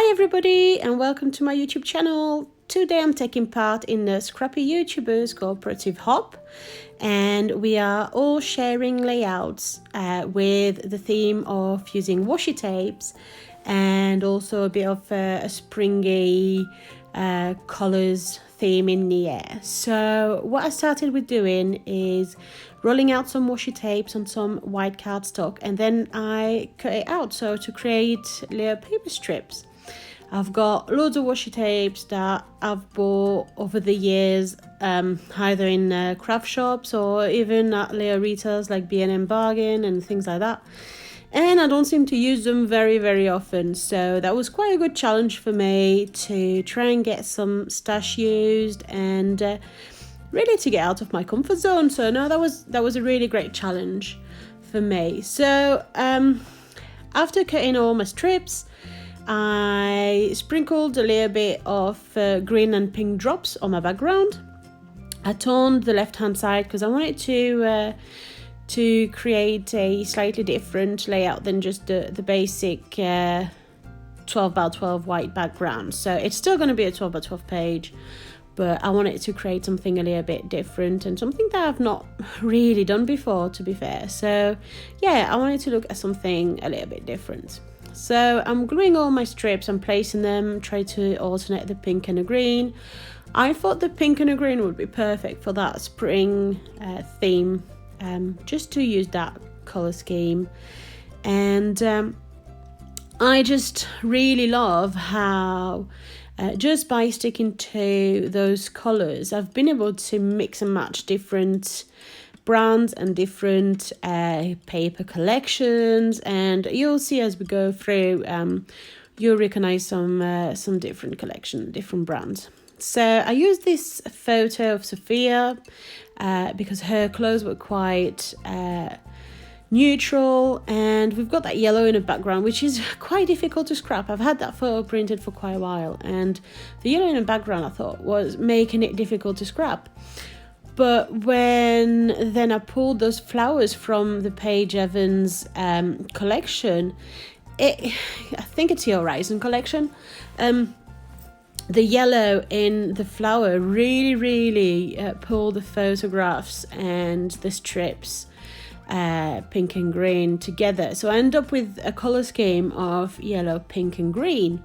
Hi everybody and welcome to my YouTube channel. Today I'm taking part in the Scrappy YouTubers Cooperative Hop and we are all sharing layouts with the theme of using washi tapes and also a bit of a springy colours theme in the air. So what I started with doing is rolling out some washi tapes on some white cardstock and then I cut it out so to create layer paper strips. I've got loads of washi tapes that I've bought over the years, either in craft shops or even at layer retailers like B&M Bargain and things like that. And I don't seem to use them very often, so that was quite a good challenge for me to try and get some stash used and really to get out of my comfort zone. So no, that was a really great challenge for me. So after cutting all my strips, I sprinkled a little bit of green and pink drops on my background. I toned the left hand side because I wanted to create a slightly different layout than just the basic 12 by 12 white background. So it's still going to be a 12 by 12 page, but I wanted to create something a little bit different and something that I've not really done before, to be fair. So yeah, I wanted to look at something a little bit different. So I'm gluing all my strips and placing them, try to alternate the pink and the green. I thought the pink and the green would be perfect for that spring theme, just to use that color scheme. And I just really love how just by sticking to those colors, I've been able to mix and match different brands and different paper collections, and you'll see as we go through you'll recognize some different different brands. So I used this photo of Sophia because her clothes were quite neutral, and we've got that yellow in the background, which is quite difficult to scrap. I've had that photo printed for quite a while, and the yellow in the background I thought was making it difficult to scrap. But when then I pulled those flowers from the Paige Evans collection, I think it's the Horizon collection, the yellow in the flower really pulled the photographs and the strips, pink and green, together. So I end up with a colour scheme of yellow, pink and green.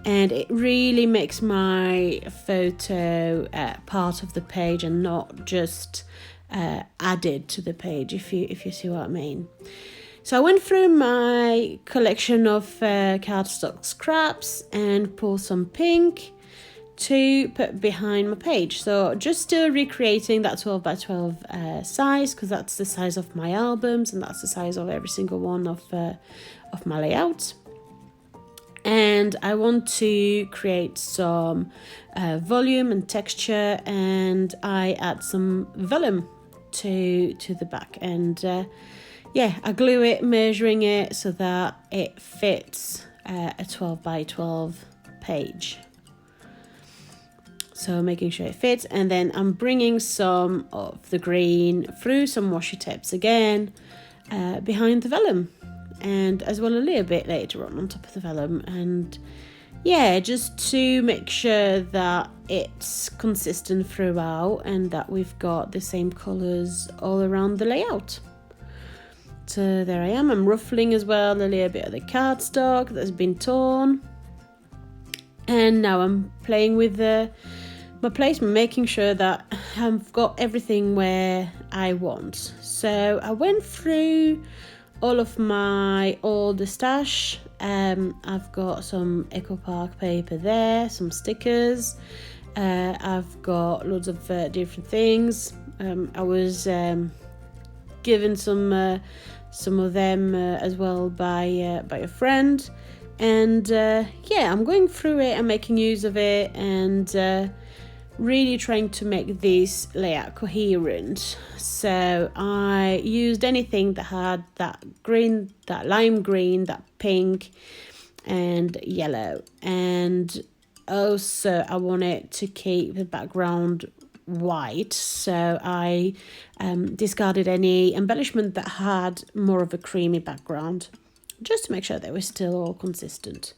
And it really makes my photo part of the page and not just added to the page, if you see what I mean. So I went through my collection of cardstock scraps and pulled some pink to put behind my page. So just still recreating that 12 by 12 size, because that's the size of my albums and that's the size of every single one of my layouts. And I want to create some volume and texture, and I add some vellum to the back, and yeah, I glue it, measuring it so that it fits a 12 by 12 page. So making sure it fits, and then I'm bringing some of the green through some washi tapes again behind the vellum, and as well a little bit later on top of the vellum, and yeah, just to make sure that it's consistent throughout and that we've got the same colours all around the layout. So there I am. I'm ruffling as well a little bit of the cardstock that's been torn, and now I'm playing with my placement, making sure that I've got everything where I want. So I went through all of my older stash. I've got some Eco Park paper there, some stickers. I've got loads of different things. I was given some of them as well by a friend, and yeah, I'm going through it and making use of it, and really trying to make this layout coherent. So I used anything that had that green, that lime green, that pink and yellow, and also I wanted to keep the background white, so I discarded any embellishment that had more of a creamy background, just to make sure they were still all consistent.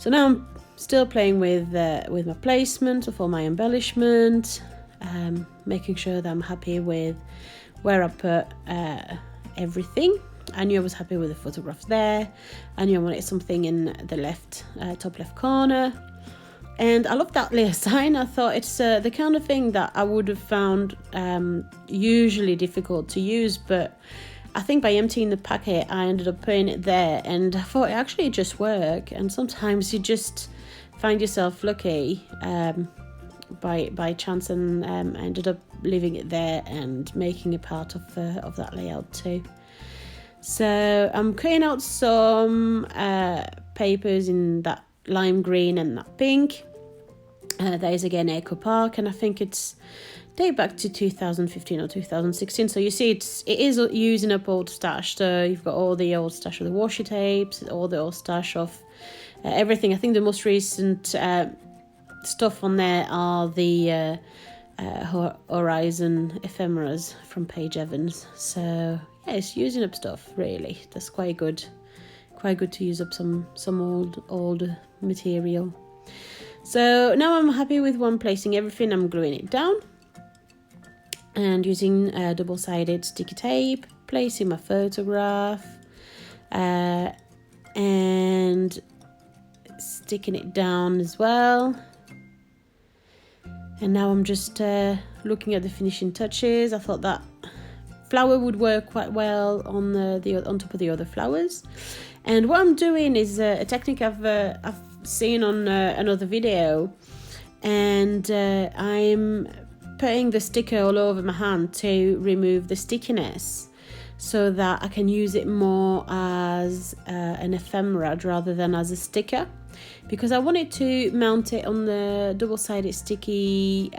So now I'm still playing with my placement of all my embellishment, making sure that I'm happy with where I put everything. I knew I was happy with the photographs there. I knew I wanted something in the left, top left corner. And I love that layer sign. I thought it's the kind of thing that I would have found usually difficult to use, but I think by emptying the packet, I ended up putting it there, and I thought it actually just worked. And sometimes you just find yourself lucky by chance, and I ended up leaving it there and making a part of that layout too. So I'm cutting out some papers in that lime green and that pink. That is again Eco Park, and I think it's date back to 2015 or 2016. So you see it is using up old stash. So you've got all the old stash of the washi tapes, all the old stash of everything. I think the most recent stuff on there are the Horizon ephemeras from Paige Evans. So yeah, it's using up stuff really. That's quite good to use up some old material. So now I'm happy with one placing everything. I'm gluing it down and using double-sided sticky tape, placing my photograph and sticking it down as well. And now I'm just looking at the finishing touches. I thought that flower would work quite well on on top of the other flowers. And what I'm doing is a technique I've seen on another video, and I'm putting the sticker all over my hand to remove the stickiness, so that I can use it more as an ephemera rather than as a sticker, because I wanted to mount it on the double-sided sticky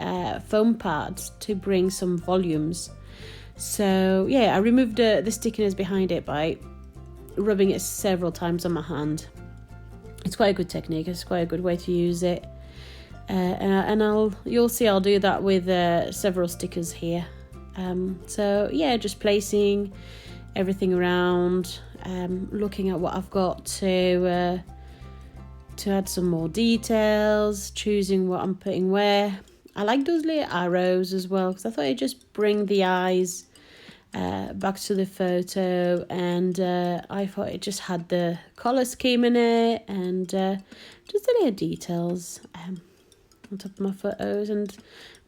foam pads to bring some volumes. So yeah, I removed the stickiness behind it by rubbing it several times on my hand. It's quite a good technique. It's quite a good way to use it, and you'll see I'll do that with several stickers here. So yeah, just placing everything around, looking at what I've got to add some more details, choosing what I'm putting where. I like those little arrows as well, because I thought it'd just bring the eyes back to the photo, and I thought it just had the colour scheme in it, and just the little details on top of my photos. And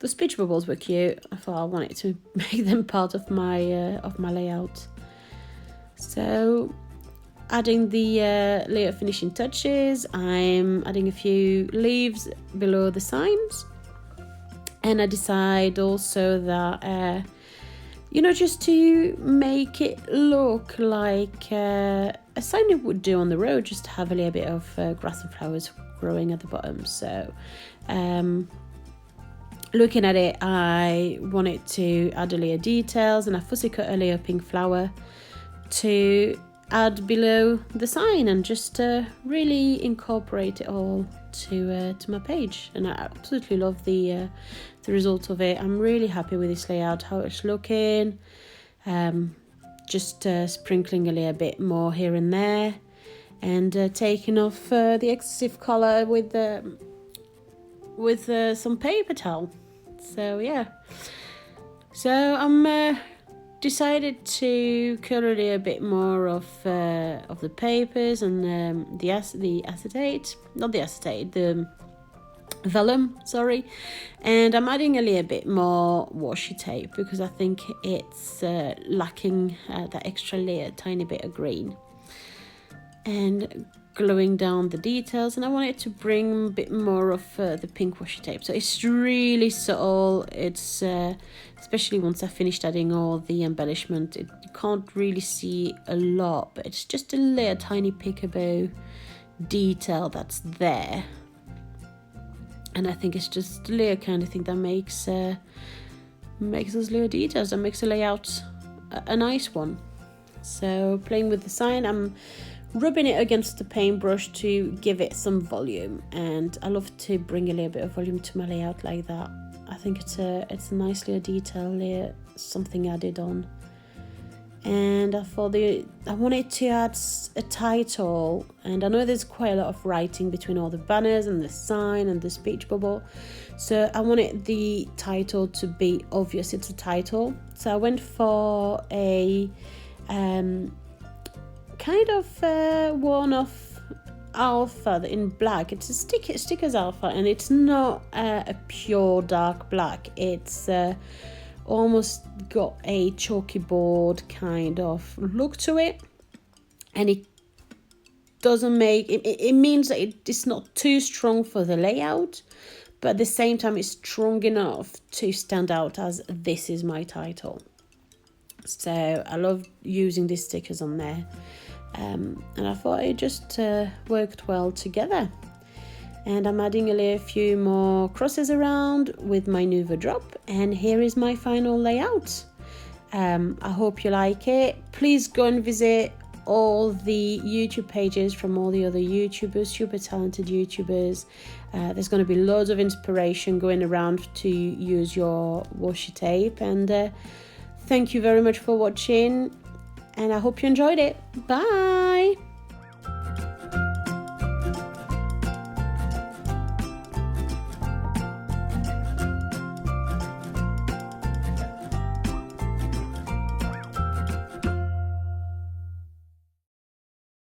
the speech bubbles were cute. I thought I wanted to make them part of my layout. So adding the layer finishing touches, I'm adding a few leaves below the signs, and I decide also that just to make it look like a sign it would do on the road, just to have a little bit of grass and flowers growing at the bottom. So looking at it, I wanted to add a layer details, and I fussy cut a layer pink flower to add below the sign, and just really incorporate it all to my page. And I absolutely love the result of it. I'm really happy with this layout, how it's looking. Just sprinkling a little bit more here and there, and taking off the excessive colour with some paper towel. So yeah, so I'm decided to colour a little bit more of the papers and the vellum, sorry, and I'm adding a little bit more washi tape, because I think it's lacking that extra layer, tiny bit of green, and gluing down the details. And I wanted to bring a bit more of the pink washi tape, so it's really subtle. It's especially once I finished adding all the embellishment, you can't really see a lot, but it's just a little tiny peekaboo detail that's there. And I think it's just a layer kind of thing that makes those little details, and makes a layout a nice one. So playing with the sign, I'm rubbing it against the paintbrush to give it some volume, and I love to bring a little bit of volume to my layout like that. I think it's a nice little detail layer, something added on. and I thought I wanted to add a title, and I know there's quite a lot of writing between all the banners and the sign and the speech bubble, so I wanted the title to be obvious it's a title. So I went for a kind of worn-off alpha in black. It's a stickers alpha, and it's not a pure dark black. It's almost got a chalky board kind of look to it, and it doesn't make it means that it's not too strong for the layout, but at the same time it's strong enough to stand out as this is my title. So I love using these stickers on there, and I thought it just worked well together. And I'm adding a few more crosses around with my Nuva drop, and here is my final layout. I hope you like it. Please go and visit all the YouTube pages from all the other YouTubers, super talented YouTubers. There's going to be loads of inspiration going around to use your washi tape, and thank you very much for watching, and I hope you enjoyed it. Bye!